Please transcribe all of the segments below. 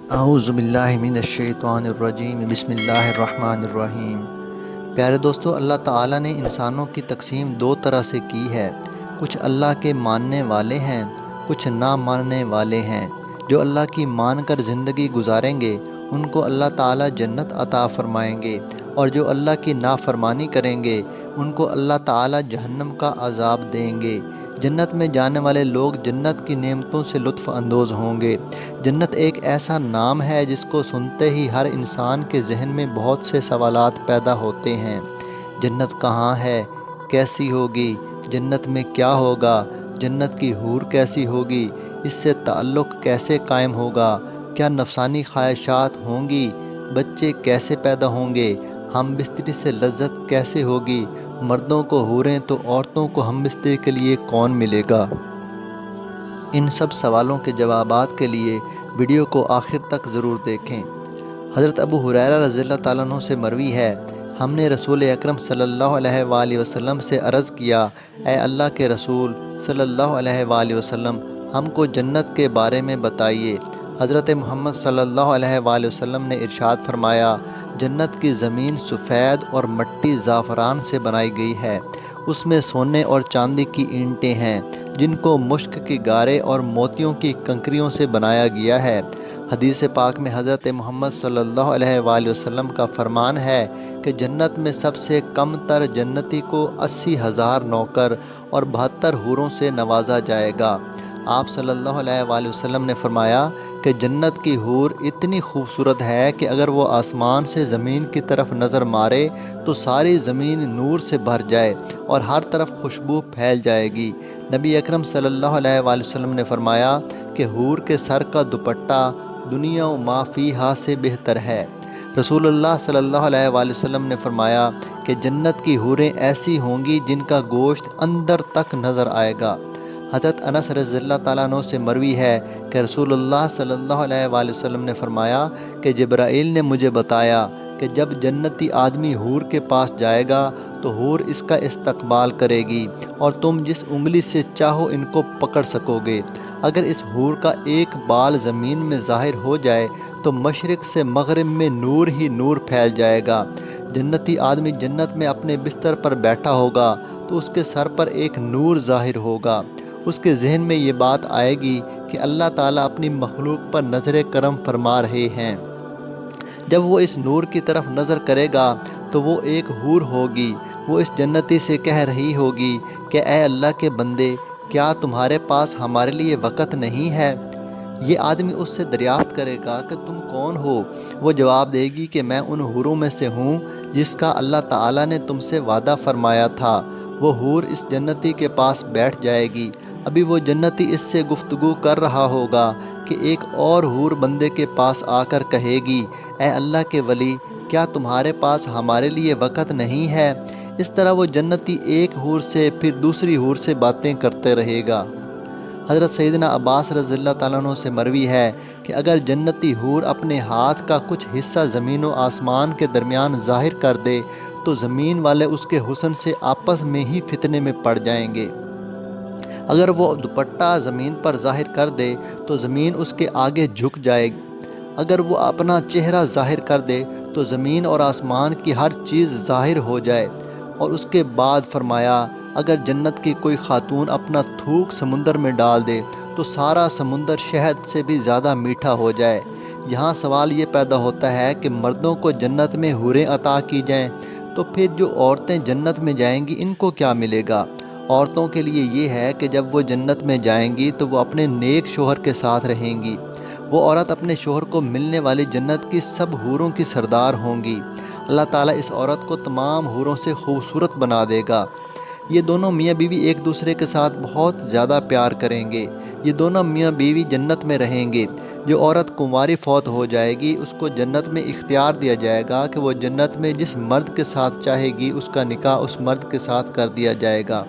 اعوذ باللہ من الشیطان الرجیم بسم اللہ الرحمن الرحیم۔ پیارے دوستو، اللہ تعالیٰ نے انسانوں کی تقسیم دو طرح سے کی ہے۔ کچھ اللہ کے ماننے والے ہیں، کچھ نہ ماننے والے ہیں۔ جو اللہ کی مان کر زندگی گزاریں گے ان کو اللہ تعالیٰ جنت عطا فرمائیں گے، اور جو اللہ کی نافرمانی کریں گے ان کو اللہ تعالیٰ جہنم کا عذاب دیں گے۔ جنت میں جانے والے لوگ جنت کی نعمتوں سے لطف اندوز ہوں گے۔ جنت ایک ایسا نام ہے جس کو سنتے ہی ہر انسان کے ذہن میں بہت سے سوالات پیدا ہوتے ہیں۔ جنت کہاں ہے؟ کیسی ہوگی؟ جنت میں کیا ہوگا؟ جنت کی حور کیسی ہوگی؟ اس سے تعلق کیسے قائم ہوگا؟ کیا نفسانی خواہشات ہوں گی؟ بچے کیسے پیدا ہوں گے؟ ہم بستری سے لذت کیسے ہوگی؟ مردوں کو حوریں تو عورتوں کو ہم بستری کے لیے کون ملے گا؟ ان سب سوالوں کے جوابات کے لیے ویڈیو کو آخر تک ضرور دیکھیں۔ حضرت ابو ہریرہ رضی اللہ تعالیٰ عنہ سے مروی ہے، ہم نے رسول اکرم صلی اللہ علیہ وآلہ وسلم سے عرض کیا، اے اللہ کے رسول صلی اللہ علیہ وآلہ وسلم، ہم کو جنت کے بارے میں بتائیے۔ حضرت محمد صلی اللہ علیہ وآلہ وسلم نے ارشاد فرمایا، جنت کی زمین سفید اور مٹی زعفران سے بنائی گئی ہے، اس میں سونے اور چاندی کی اینٹیں ہیں جن کو مشک کی گارے اور موتیوں کی کنکریوں سے بنایا گیا ہے۔ حدیث پاک میں حضرت محمد صلی اللہ علیہ وآلہ وسلم کا فرمان ہے کہ جنت میں سب سے کم تر جنتی کو 80,000 نوکر اور 72 حوروں سے نوازا جائے گا۔ آپ صلی اللہ علیہ وآلہ وسلم نے فرمایا کہ جنت کی حور اتنی خوبصورت ہے کہ اگر وہ آسمان سے زمین کی طرف نظر مارے تو ساری زمین نور سے بھر جائے اور ہر طرف خوشبو پھیل جائے گی۔ نبی اکرم صلی اللہ علیہ وآلہ وسلم نے فرمایا کہ حور کے سر کا دوپٹہ دنیا و ما فیہا سے بہتر ہے۔ رسول اللہ صلی اللہ علیہ وآلہ وسلم نے فرمایا کہ جنت کی حوریں ایسی ہوں گی جن کا گوشت اندر تک نظر آئے گا۔ حضرت انس رضی اللہ تعالیٰ عنہ سے مروی ہے کہ رسول اللہ صلی اللہ علیہ وآلہ وسلم نے فرمایا کہ جبرائیل نے مجھے بتایا کہ جب جنتی آدمی حور کے پاس جائے گا تو حور اس کا استقبال کرے گی اور تم جس انگلی سے چاہو ان کو پکڑ سکو گے۔ اگر اس حور کا ایک بال زمین میں ظاہر ہو جائے تو مشرق سے مغرب میں نور ہی نور پھیل جائے گا۔ جنتی آدمی جنت میں اپنے بستر پر بیٹھا ہوگا تو اس کے سر پر ایک نور ظاہر ہوگا۔ اس کے ذہن میں یہ بات آئے گی کہ اللہ تعالیٰ اپنی مخلوق پر نظر کرم فرما رہے ہیں۔ جب وہ اس نور کی طرف نظر کرے گا تو وہ ایک حور ہوگی، وہ اس جنتی سے کہہ رہی ہوگی کہ اے اللہ کے بندے، کیا تمہارے پاس ہمارے لیے وقت نہیں ہے؟ یہ آدمی اس سے دریافت کرے گا کہ تم کون ہو؟ وہ جواب دے گی کہ میں ان حوروں میں سے ہوں جس کا اللہ تعالیٰ نے تم سے وعدہ فرمایا تھا۔ وہ حور اس جنتی کے پاس بیٹھ جائے گی۔ ابھی وہ جنتی اس سے گفتگو کر رہا ہوگا کہ ایک اور حور بندے کے پاس آ کر کہے گی، اے اللہ کے ولی، کیا تمہارے پاس ہمارے لیے وقت نہیں ہے؟ اس طرح وہ جنتی ایک حور سے پھر دوسری حور سے باتیں کرتے رہے گا۔ حضرت سیدنا عباس رضی اللہ تعالیٰ عنہ سے مروی ہے کہ اگر جنتی حور اپنے ہاتھ کا کچھ حصہ زمین و آسمان کے درمیان ظاہر کر دے تو زمین والے اس کے حسن سے آپس میں ہی فتنے میں پڑ جائیں گے۔ اگر وہ دوپٹہ زمین پر ظاہر کر دے تو زمین اس کے آگے جھک جائے گی۔ اگر وہ اپنا چہرہ ظاہر کر دے تو زمین اور آسمان کی ہر چیز ظاہر ہو جائے۔ اور اس کے بعد فرمایا، اگر جنت کی کوئی خاتون اپنا تھوک سمندر میں ڈال دے تو سارا سمندر شہد سے بھی زیادہ میٹھا ہو جائے۔ یہاں سوال یہ پیدا ہوتا ہے کہ مردوں کو جنت میں حوریں عطا کی جائیں تو پھر جو عورتیں جنت میں جائیں گی ان کو کیا ملے گا؟ عورتوں کے لیے یہ ہے کہ جب وہ جنت میں جائیں گی تو وہ اپنے نیک شوہر کے ساتھ رہیں گی۔ وہ عورت اپنے شوہر کو ملنے والی جنت کی سب حوروں کی سردار ہوں گی۔ اللہ تعالیٰ اس عورت کو تمام حوروں سے خوبصورت بنا دے گا۔ یہ دونوں میاں بیوی ایک دوسرے کے ساتھ بہت زیادہ پیار کریں گے۔ یہ دونوں میاں بیوی جنت میں رہیں گے۔ جو عورت کنواری فوت ہو جائے گی اس کو جنت میں اختیار دیا جائے گا کہ وہ جنت میں جس مرد کے ساتھ چاہے گی اس کا نکاح اس مرد کے ساتھ کر دیا جائے گا۔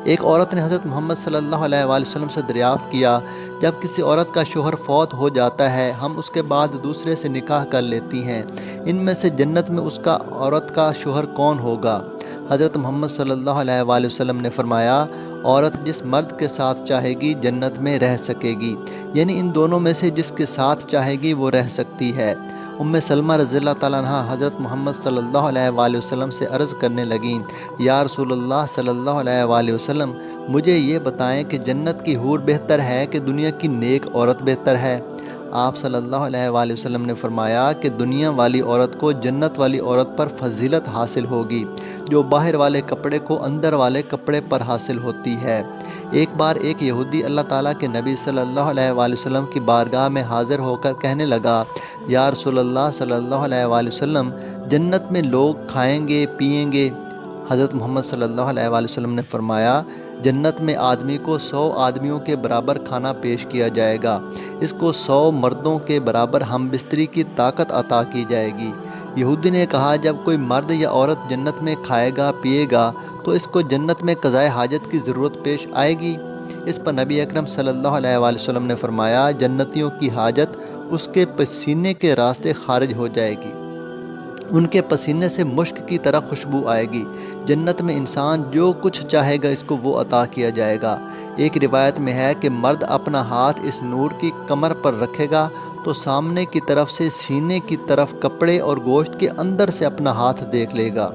ایک عورت نے حضرت محمد صلی اللہ علیہ وآلہ وسلم سے دریافت کیا، جب کسی عورت کا شوہر فوت ہو جاتا ہے ہم اس کے بعد دوسرے سے نکاح کر لیتی ہیں، ان میں سے جنت میں اس کا عورت کا شوہر کون ہوگا؟ حضرت محمد صلی اللہ علیہ وآلہ وسلم نے فرمایا، عورت جس مرد کے ساتھ چاہے گی جنت میں رہ سکے گی، یعنی ان دونوں میں سے جس کے ساتھ چاہے گی وہ رہ سکتی ہے۔ سلمہ رضی اللہ تعالیٰ عنہ حضرت محمد صلی اللہ علیہ وآلہ وسلم سے عرض کرنے لگیں، یا رسول اللہ صلی اللہ علیہ وآلہ وسلم، مجھے یہ بتائیں کہ جنت کی حور بہتر ہے کہ دنیا کی نیک عورت بہتر ہے؟ آپ صلی اللہ علیہ وآلہ وسلم نے فرمایا کہ دنیا والی عورت کو جنت والی عورت پر فضیلت حاصل ہوگی، جو باہر والے کپڑے کو اندر والے کپڑے پر حاصل ہوتی ہے۔ ایک بار ایک یہودی اللہ تعالیٰ کے نبی صلی اللہ علیہ وآلہ وسلم کی بارگاہ میں حاضر ہو کر کہنے لگا، یا رسول اللہ صلی اللہ علیہ وآلہ وسلم، جنت میں لوگ کھائیں گے پئیں گے؟ حضرت محمد صلی اللہ علیہ وآلہ وسلم نے فرمایا، جنت میں آدمی کو 100 آدمیوں کے برابر کھانا پیش کیا جائے گا، اس کو 100 مردوں کے برابر ہم بستری کی طاقت عطا کی جائے گی۔ یہودی نے کہا، جب کوئی مرد یا عورت جنت میں کھائے گا پیے گا تو اس کو جنت میں قضائے حاجت کی ضرورت پیش آئے گی؟ اس پر نبی اکرم صلی اللہ علیہ وآلہ وسلم نے فرمایا، جنتیوں کی حاجت اس کے پسینے کے راستے خارج ہو جائے گی، ان کے پسینے سے مشک کی طرح خوشبو آئے گی۔ جنت میں انسان جو کچھ چاہے گا اس کو وہ عطا کیا جائے گا۔ ایک روایت میں ہے کہ مرد اپنا ہاتھ اس نور کی کمر پر رکھے گا تو سامنے کی طرف سے سینے کی طرف کپڑے اور گوشت کے اندر سے اپنا ہاتھ دیکھ لے گا۔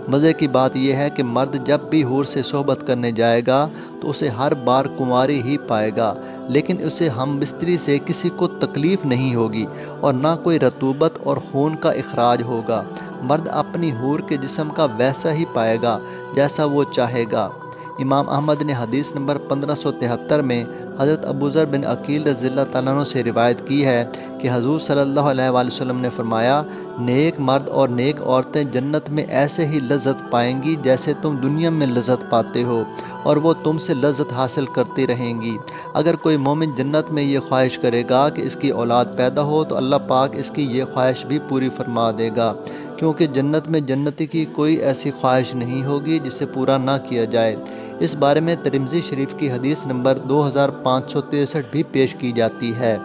مزے کی بات یہ ہے کہ مرد جب بھی حور سے صحبت کرنے جائے گا تو اسے ہر بار کنواری ہی پائے گا، لیکن اسے ہم بستری سے کسی کو تکلیف نہیں ہوگی اور نہ کوئی رطوبت اور خون کا اخراج ہوگا۔ مرد اپنی حور کے جسم کا ویسا ہی پائے گا جیسا وہ چاہے گا۔ امام احمد نے حدیث نمبر 1573 میں حضرت ابو ذر بن عقیل رضی اللہ تعالیٰ عنہ سے روایت کی ہے کہ حضور صلی اللہ علیہ وآلہ وسلم نے فرمایا، نیک مرد اور نیک عورتیں جنت میں ایسے ہی لذت پائیں گی جیسے تم دنیا میں لذت پاتے ہو، اور وہ تم سے لذت حاصل کرتی رہیں گی۔ اگر کوئی مومن جنت میں یہ خواہش کرے گا کہ اس کی اولاد پیدا ہو تو اللہ پاک اس کی یہ خواہش بھی پوری فرما دے گا، کیونکہ جنت میں جنتی کی کوئی ایسی خواہش نہیں ہوگی جسے پورا نہ کیا جائے۔ اس بارے میں ترمذی شریف کی حدیث نمبر 2563 بھی پیش کی جاتی ہے۔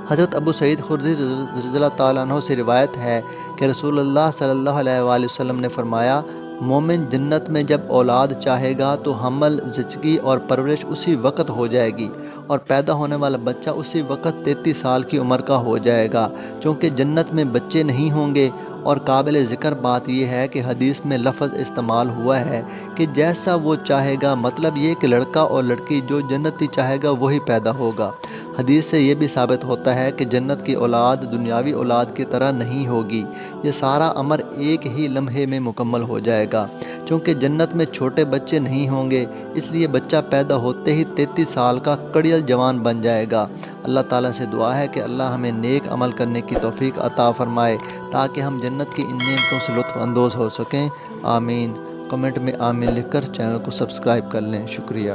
حضرت ابو سعید خدری رضی اللہ تعالیٰ عنہ سے روایت ہے کہ رسول اللہ صلی اللہ علیہ وآلہ وسلم نے فرمایا، مومن جنت میں جب اولاد چاہے گا تو حمل، زچگی اور پرورش اسی وقت ہو جائے گی، اور پیدا ہونے والا بچہ اسی وقت 33 سال کی عمر کا ہو جائے گا، چونکہ جنت میں بچے نہیں ہوں گے۔ اور قابل ذکر بات یہ ہے کہ حدیث میں لفظ استعمال ہوا ہے کہ جیسا وہ چاہے گا، مطلب یہ کہ لڑکا اور لڑکی جو جنتی چاہے گا وہی پیدا ہوگا۔ حدیث سے یہ بھی ثابت ہوتا ہے کہ جنت کی اولاد دنیاوی اولاد کی طرح نہیں ہوگی، یہ سارا امر ایک ہی لمحے میں مکمل ہو جائے گا۔ چونکہ جنت میں چھوٹے بچے نہیں ہوں گے، اس لیے بچہ پیدا ہوتے ہی 33 سال کا کڑیل جوان بن جائے گا۔ اللہ تعالیٰ سے دعا ہے کہ اللہ ہمیں نیک عمل کرنے کی توفیق عطا فرمائے تاکہ ہم جنت کی ان نعمتوں سے لطف اندوز ہو سکیں۔ آمین۔ کمنٹ میں آمین لکھ کر چینل کو سبسکرائب کر لیں۔ شکریہ۔